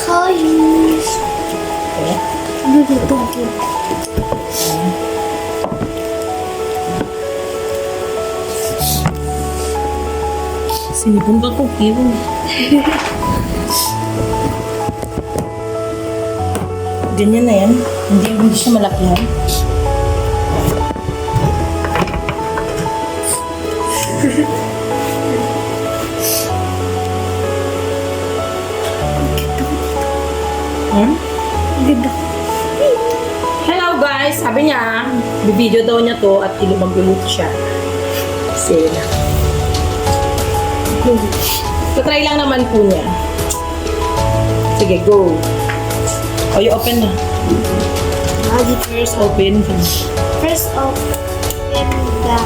Guys. Okay. Dito po. Sinipon ka kung kiwo. Ganyan na yan. Hindi siya malakihan. Ganda. Hello guys! Sabi niya, bibideo daw niya to at magluluto siya. Kasi try lang naman po niya. Sige, go! O, you open na. First open. First off, ganda.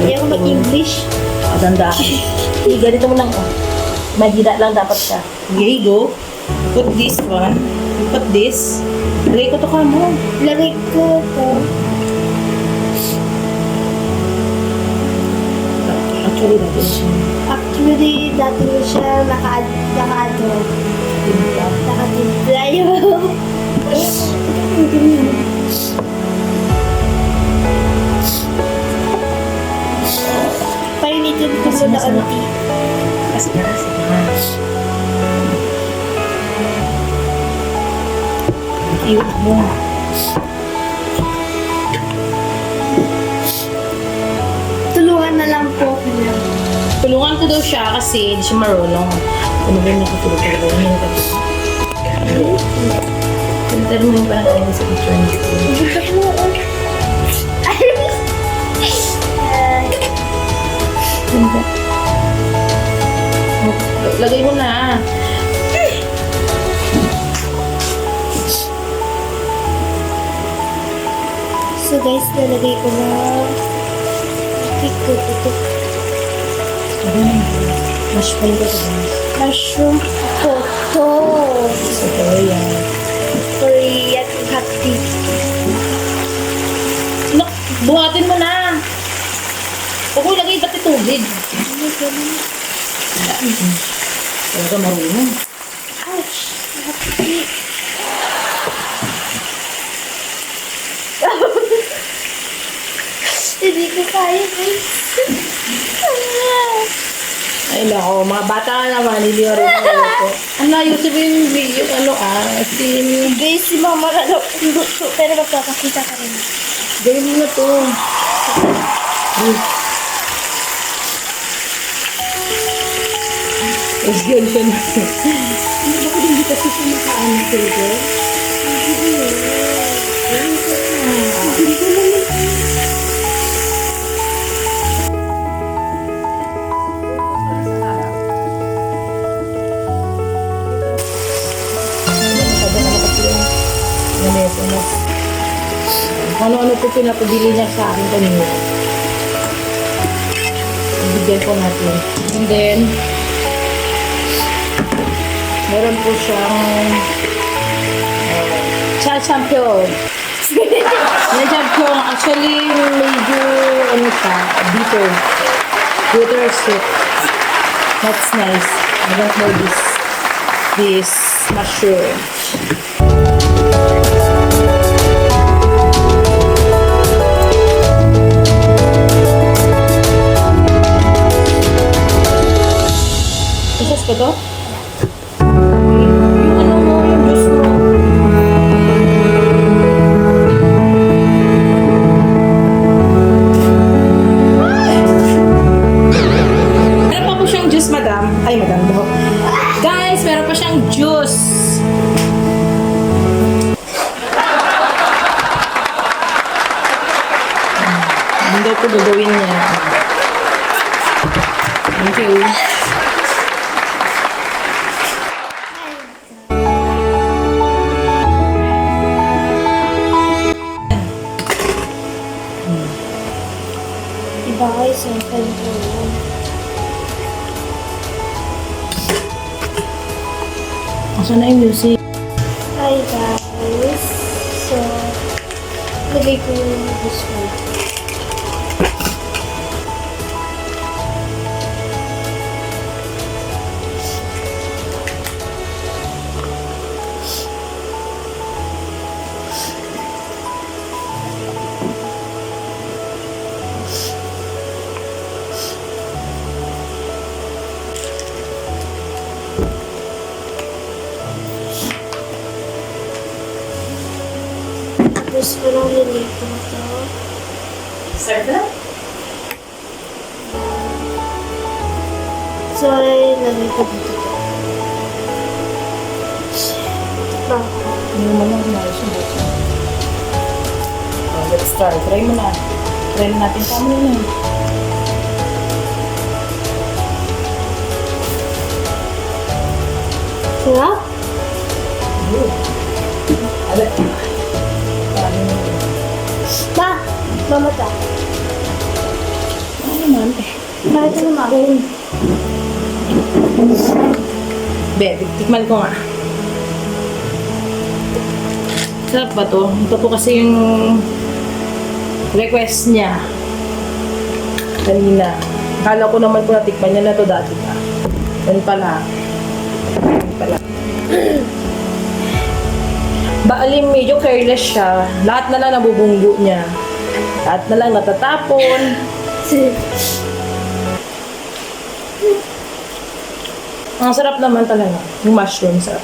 Hindi ako mag-English. Maganda. Ganito mo lang. Oh. Mahina lang dapat siya. Okay, go. Put this one. Put this. Lagay ko to ka mo. Lagay ko po. Actually, dati mo siya naka-ano. Nakatimpla yun. Painitin ko muna kanti. Kasi na. Cute mo. Tulungan na lang po ako niya. Tulungan ko daw siya kasi hindi siya marunong. Ano ba yung nakatulog ko? Ano yung nakatulog? Filter mo yung parang kayo sa picture niya. Ganda. Lagay mo na. So guys, nalagay ko na ito. Mushroom ko ito. Mushroom potato. So, yan. Korean hot tea. Look, buhatin mo na. Huwag mo ilagay pati tubig. Ano ganun? Talaga marunong. Ouch! Hot tea. Hindi ko kaya guys. Ay, nako. Mga bata ka naman. Hindi marunong ko. Ano, ayusin mo yung video. Guys, si mama na daw luto. Pero magpapakita ka rin. Gawin mo na to. Let's go siya na. Bakit hindi kasi siya makaano sila? Ano-ano po pinapabili niya sa akin kanina. Bigyan po natin. And then, meron po siyang champion. May champion. Actually, medyo, ano siya, bitter. Bitter sweet. That's nice. I don't know this mushroom. Isas ko to? Yung ano mo, yung juice mo. Meron pa po siyang juice, madam. Ay, madam daw. Guys, meron pa siyang juice. Hindi daw po gagawin niya. Thank you. Diba guys, ang ganda yun. Asa na yung music? Hi guys. So, lagay ko yung this one. Gusto ko lang nilito ito. Start na? So, ay lagay ko dito. Ah, Hindi mo lang ginagawa siya dito. Let's start. Try mo na. Try na natin kami na. sarap? Alat. Paano mo? Ma! Mamata. Ano naman? Bakit ka naman? Bebe, tikman ko nga. Sarap ba to? Ito po kasi yung request niya. Kanina. Akala ko naman po natikman niya na to dati pa. Yan pala. Yan pala. Baalim medyo careless siya. Lahat na lang nabubunggo niya. Lahat na lang natatapon. Ang sarap naman talaga. Yung mushroom sarap.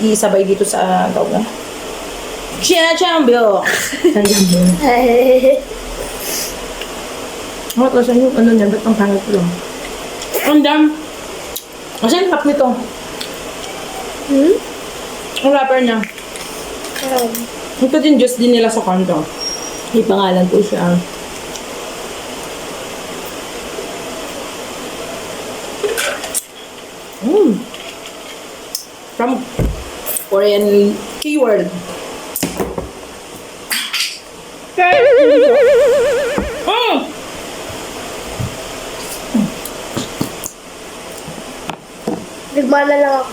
Isabay dito sa tawag na. Chinachambio! Chinachambio. Ano to sa yung ano niya? Ba't ang pangit ko lang? Ang dam! Kasi ang sarap nito. Hmm? Ang wrapper niya. Ito din juice din nila sa kanto. May pangalan po siya. From Korean keyword. Nagmana lang ako.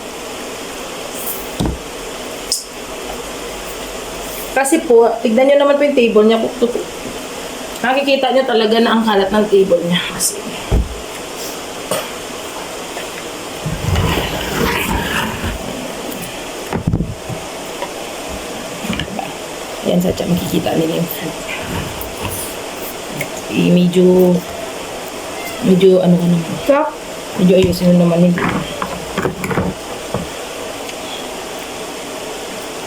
Kasi po, tignan nyo naman po yung table niya. Nakikita nyo talaga na ang kalat ng table niya. Kasi, yan sa tiyan, makikita nila yung fruit. Medyo ano ka naman. Sarap? Medyo ayusin mo naman nila.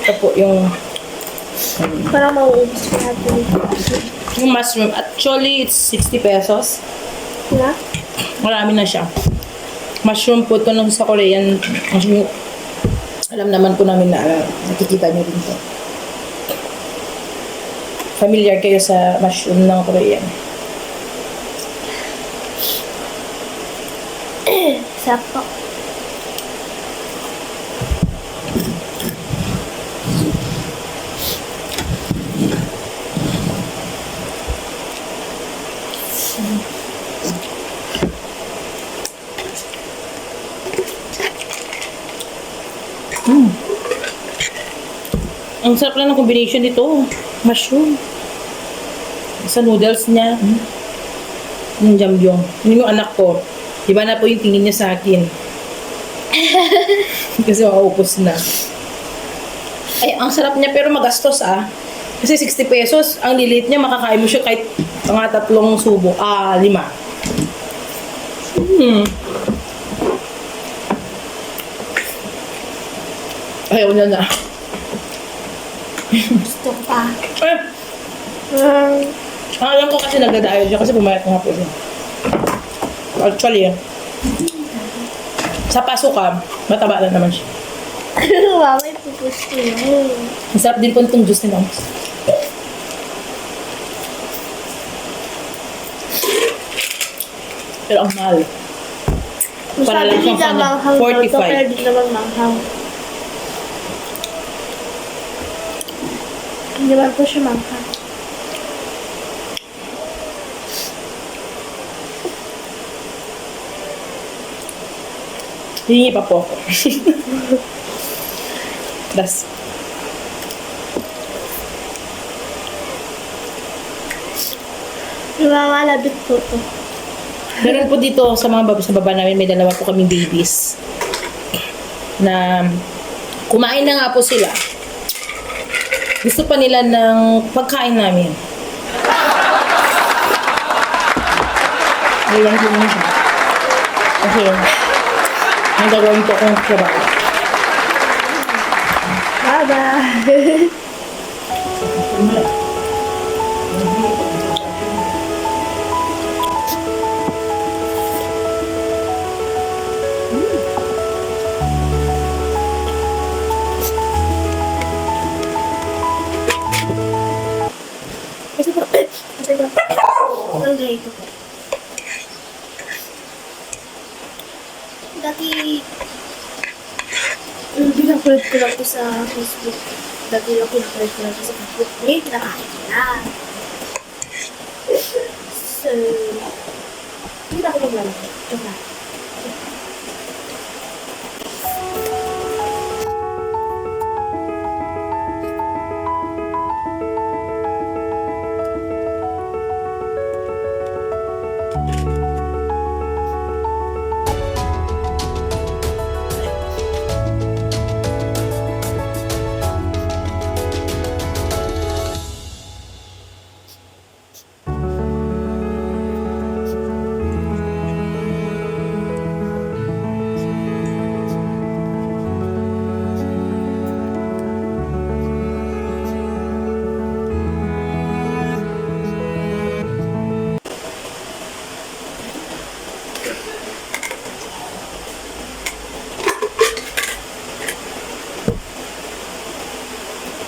Ito po yung Parang mauubos ko natin. yung mushroom. Actually, it's 60 pesos. Na? Marami na siya. Mushroom po ito nung sa Korean. Mushroom, alam naman po namin na nakikita nyo rin ito. Familiar kayo sa mushroom ng Korean. Sarap po. Ang sarap lang ng combination nito. Mushroom. Sa noodles niya. Yung jambyong. Yun yung anak ko. Iba na po yung tingin niya sa akin. Kasi makaupos na. Ay, ang sarap niya pero magastos ah. Kasi 60 pesos, ang lilit niya, makakain mo siya kahit mga 3 subo. 5. Ayaw niya na. Gusto ko pa. Alam ko kasi nagdadayo siya kasi pumayat nga po siya. Actually, sa pasukan, mataba na naman siya. Mama, ipupus ko yun. Masarap din po itong juice ni Moms. Pero ang mahal. Para lang siyang kanya. 45. Pero di naman manghang. Hindi naman po siya manghang. Hihingi pa po ako. Das. Lumamalabit po to. Meron po dito sa mga sa baba namin, may dalawa po kaming babies. Na kumain na nga po sila. Gusto pa nila ng pagkain namin. Ayan ko naman siya. Kasi, ang gagawin ko kung trabaho. Bye-bye! Dati, pinakulit ko lang to sa Facebook. Dati lang pinakulit ko lang to sa Facebook. Ngayon, kinakain ko na. So, hindi na ako maglalaki. Ito na.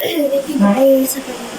Thank you guys sa panonood.